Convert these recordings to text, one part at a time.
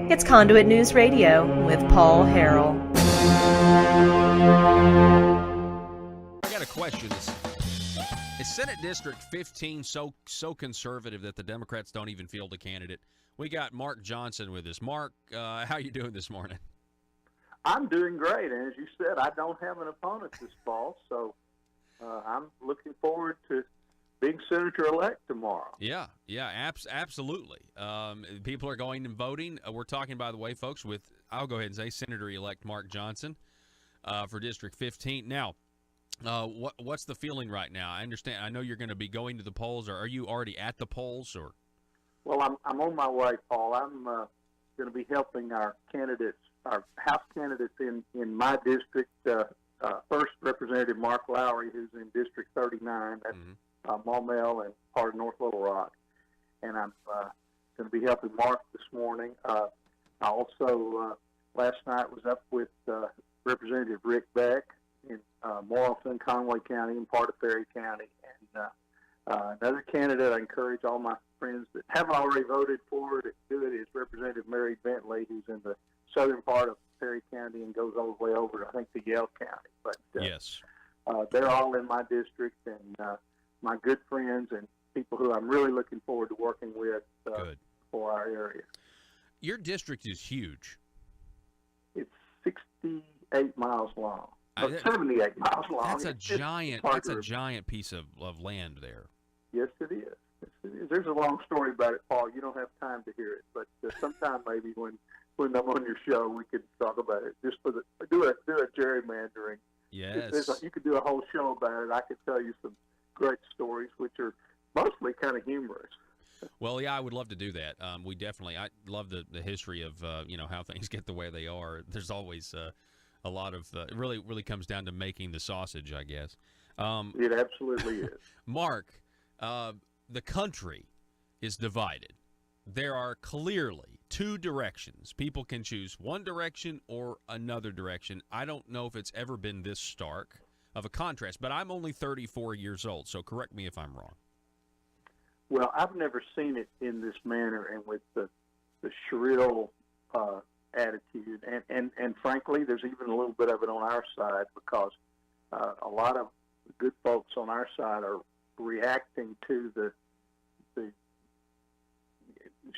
It's Conduit News Radio with Paul Harrell. I got a question. Is Senate District 15 so conservative that the Democrats don't even field a candidate? We got Mark Johnson with us. Mark, how you doing this morning? I'm doing great, and as you said, I don't have an opponent this fall, so I'm looking forward to being senator-elect tomorrow. Yeah, absolutely. People are going and voting. We're talking, by the way, folks, with, I'll go ahead and say, Senator-elect Mark Johnson for District 15. Now, what's the feeling right now? I understand. I know you're going to be going to the polls, or are you already at the polls? Or? Well, I'm on my way, Paul. I'm going to be helping our candidates, our House candidates in my district. First, Representative Mark Lowry, who's in District 39. That's Maumelle and part of North Little Rock. And I'm going to be helping Mark this morning. I also, last night, was up with Representative Rick Beck in Morrison, Conway County, and part of Perry County. And another candidate I encourage all my friends that haven't already voted for to do it is Representative Mary Bentley, who's in the southern part of Perry County and goes all the way over to, I think, to Yale County. But yes, they're all in my district, and my good friends and people who I'm really looking forward to working with for our area. Your district is huge. It's 68 miles long. 78 miles long. That's a giant piece of land there. Yes, it is. Yes, it is. There's a long story about it, Paul. You don't have time to hear it, but sometime maybe when I'm on your show, we could talk about it. Just for do a gerrymandering. Yes. You could do a whole show about it. I could tell you some great stories, which are mostly kind of humorous. Well, yeah, I would love to do that. I love the history of how things get the way they are. There's always a lot of it really comes down to making the sausage, I guess. It absolutely is. Mark, the country is divided. There are clearly two directions. People can choose one direction or another direction. I don't know if it's ever been this stark of a contrast, but I'm only 34 years old, so correct me if I'm wrong. Well, I've never seen it in this manner and with the shrill attitude. And frankly, there's even a little bit of it on our side because a lot of good folks on our side are reacting to the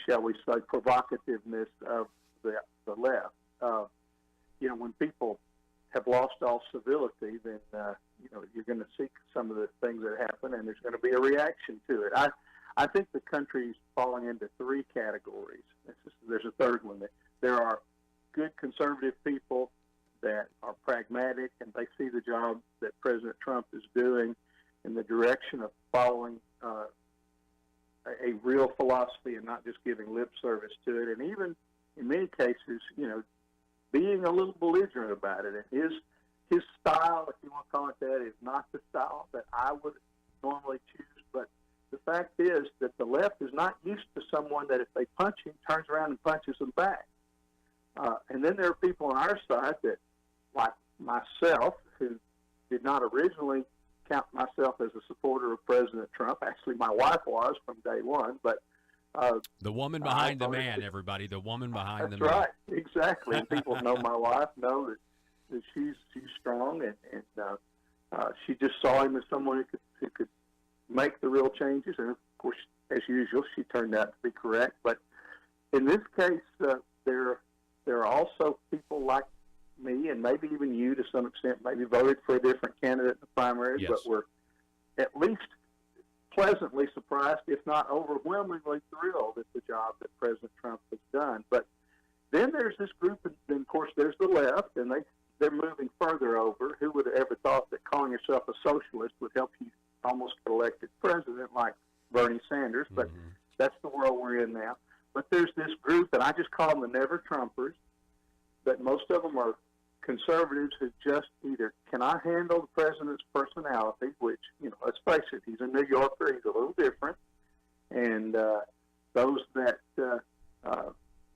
shall we say, provocativeness of the left. When people have lost all civility, then you're going to see some of the things that happen, and there's going to be a reaction to it. I think the country's falling into three categories. There's a third one. There are good conservative people that are pragmatic, and they see the job that President Trump is doing in the direction of following a real philosophy and not just giving lip service to it, and even in many cases, being a little belligerent about it. And his style, if you want to call it that, is not the style that I would normally choose. But the fact is that the left is not used to someone that if they punch him, turns around and punches them back. And then there are people on our side that, like myself, who did not originally count myself as a supporter of President Trump. Actually, my wife was from day one, but the woman behind the man, everybody, the woman behind the man. That's right, exactly. And people know my wife, know that she's strong, and she just saw him as someone who could make the real changes. And of course, as usual, she turned out to be correct. But in this case, there are also people like me, and maybe even you to some extent, maybe voted for a different candidate in the primaries, yes, but were at least pleasantly surprised, if not overwhelmingly thrilled at the job that President Trump has done. But then there's this group, and of course there's the left, and they're moving further over. Who would have ever thought that calling yourself a socialist would help you almost get elected president like Bernie Sanders? But that's the world we're in now. But there's this group, and I just call them the Never-Trumpers, but most of them are conservatives who just either cannot handle the president's personality, which, let's face it, he's a New Yorker, he's a little different, and those that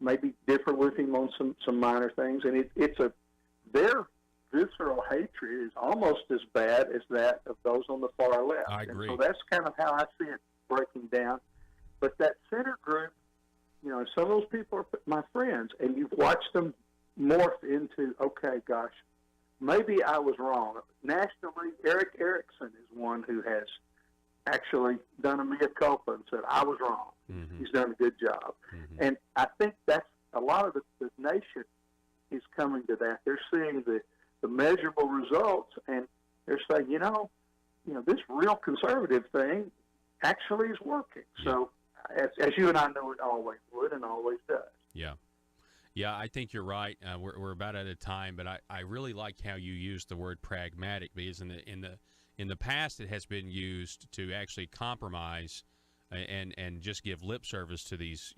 maybe differ with him on some minor things, and their visceral hatred is almost as bad as that of those on the far left. I agree. And so that's kind of how I see it breaking down. But that center group, some of those people are my friends, and you've watched them morph into, okay, gosh, maybe I was wrong. Nationally, Eric Erickson is one who has actually done a mea culpa and said, I was wrong. Mm-hmm. He's done a good job. Mm-hmm. And I think that's a lot of the nation is coming to that. They're seeing the measurable results, and they're saying, this real conservative thing actually is working. Yeah. So as you and I know, it always would and always does. Yeah. Yeah, I think you're right. We're about out of time, but I really like how you used the word pragmatic, because in the past it has been used to actually compromise and just give lip service to these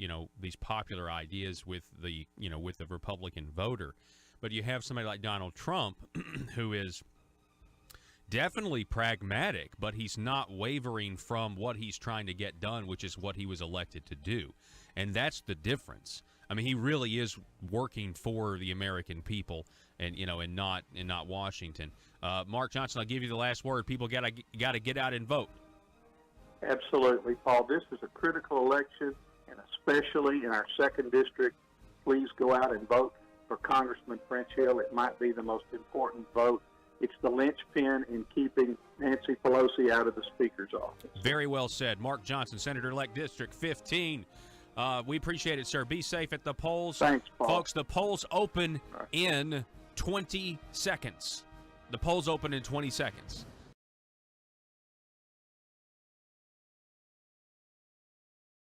popular ideas with the Republican voter. But you have somebody like Donald Trump who is definitely pragmatic, but he's not wavering from what he's trying to get done, which is what he was elected to do. And that's the difference. I mean, he really is working for the American people, and not Washington. Mark Johnson, I'll give you the last word. People got to get out and vote. Absolutely, Paul. This is a critical election, and especially in our 2nd district, please go out and vote for Congressman French Hill. It might be the most important vote. It's the linchpin in keeping Nancy Pelosi out of the Speaker's office. Very well said. Mark Johnson, Senator-elect District 15. We appreciate it, sir. Be safe at the polls. Thanks, Paul. Folks, the polls open in 20 seconds. The polls open in 20 seconds.